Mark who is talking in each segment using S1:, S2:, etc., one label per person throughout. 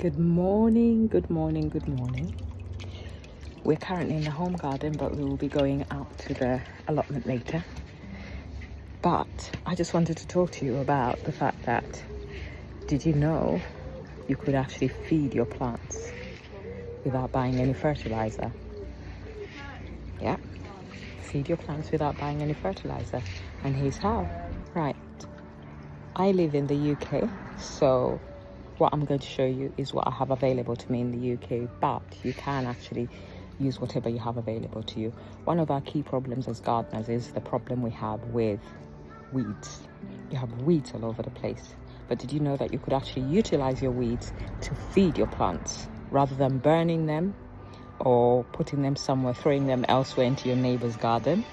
S1: Good morning, good morning, good morning. We're currently in the home garden, but we will be going out to the allotment later. But I just wanted to talk to you about the fact that, did you know you could actually feed your plants without buying any fertilizer? Yeah, feed your plants without buying any fertilizer. And here's how. Right, I live in the UK, so what I'm going to show you is what I have available to me in the UK, but you can actually use whatever you have available to you. One of our key problems as gardeners is the problem we have with weeds. You have weeds all over the place. But did you know that you could actually utilize your weeds to feed your plants rather than burning them or putting them somewhere, throwing them elsewhere into your neighbor's garden?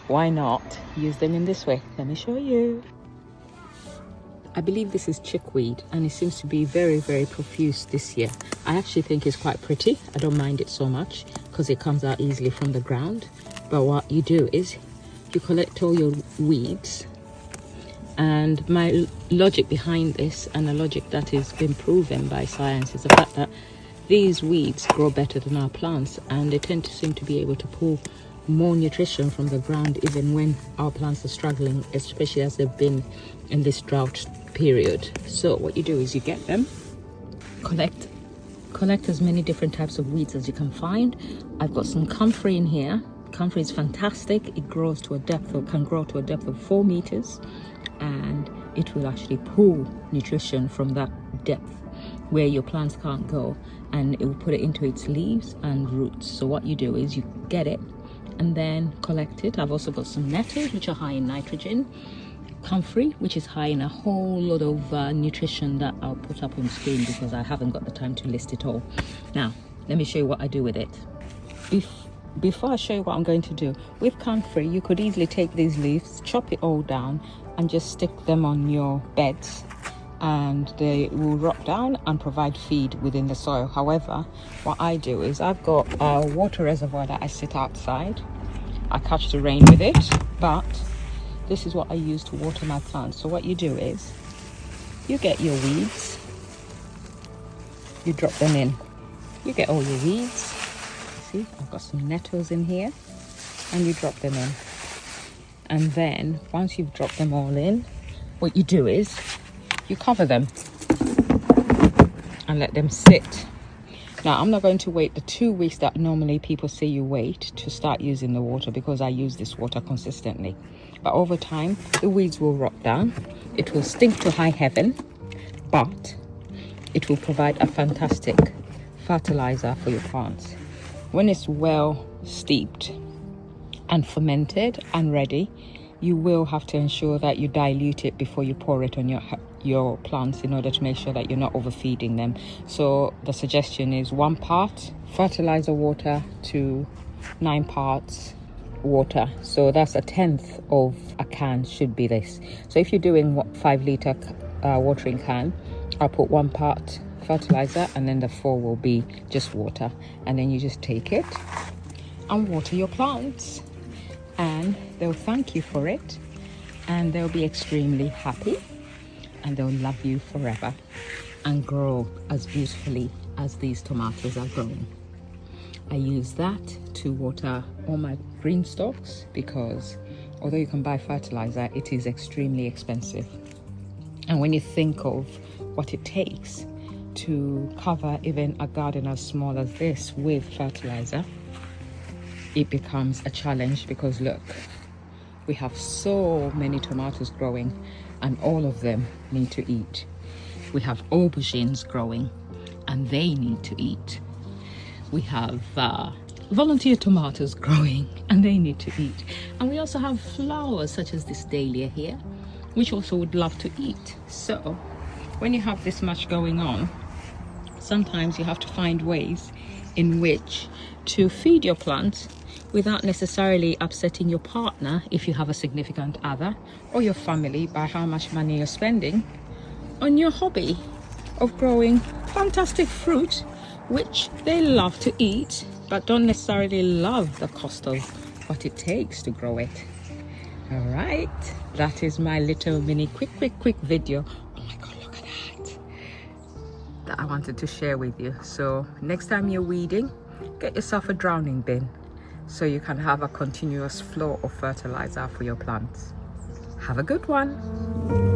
S1: Why not use them in this way? Let me show you. I believe this is chickweed, and it seems to be very, very profuse this year. I actually think it's quite pretty. I don't mind it so much because it comes out easily from the ground. But what you do is you collect all your weeds, and my logic behind this, and a logic that has been proven by science, is the fact that these weeds grow better than our plants, and they tend to seem to be able to pull more nutrition from the ground even when our plants are struggling, especially as they've been in this drought period. So what you do is you get them, collect as many different types of weeds as you can find. I've got some comfrey in here. Comfrey is fantastic. It grows to a depth of, can grow to a depth of 4 meters, and it will actually pull nutrition from that depth where your plants can't go, and it will put it into its leaves and roots. So what you do is you get it and then collect it. I've also got some nettles, which are high in nitrogen, comfrey, which is high in a whole lot of nutrition that I'll put up on screen because I haven't got the time to list it all. Now, let me show you what I do with it. Before I show you what I'm going to do, with comfrey, you could easily take these leaves, chop it all down, and just stick them on your beds, and they will rot down and provide feed within the soil. However, what I do is I've got a water reservoir that I sit outside. I catch the rain with it, but this is what I use to water my plants. So what you do is you get your weeds, you drop them in. You get all your weeds. See, I've got some nettles in here, and you drop them in. And then once you've dropped them all in, what you do is you cover them and let them sit. Now, I'm not going to wait the 2 weeks that normally people say you wait to start using the water, because I use this water consistently. But over time, the weeds will rot down. It will stink to high heaven, but it will provide a fantastic fertilizer for your plants. When it's well steeped and fermented and ready, you will have to ensure that you dilute it before you pour it on your plants in order to make sure that you're not overfeeding them. So the suggestion is 1 part fertilizer water to 9 parts water. So that's 1/10 of a can should be this. So if you're doing 5-liter watering can, I'll put 1 part fertilizer, and then the 4 will be just water. And then you just take it and water your plants, and they'll thank you for it, and they'll be extremely happy, and they'll love you forever and grow as beautifully as these tomatoes are growing. I use that to water all my green stalks, because although you can buy fertilizer, it is extremely expensive. And when you think of what it takes to cover even a garden as small as this with fertilizer, it becomes a challenge, because look, we have so many tomatoes growing, and all of them need to eat. We have aubergines growing, and they need to eat. We have volunteer tomatoes growing, and they need to eat. And we also have flowers such as this dahlia here, which also would love to eat. So when you have this much going on, sometimes you have to find ways in which to feed your plants without necessarily upsetting your partner, if you have a significant other, or your family, by how much money you're spending on your hobby of growing fantastic fruit, which they love to eat, but don't necessarily love the cost of what it takes to grow it. All right, that is my little mini quick video. Oh my God, look at that. that I wanted to share with you. So next time you're weeding, get yourself a drowning bin so you can have a continuous flow of fertilizer for your plants. Have a good one.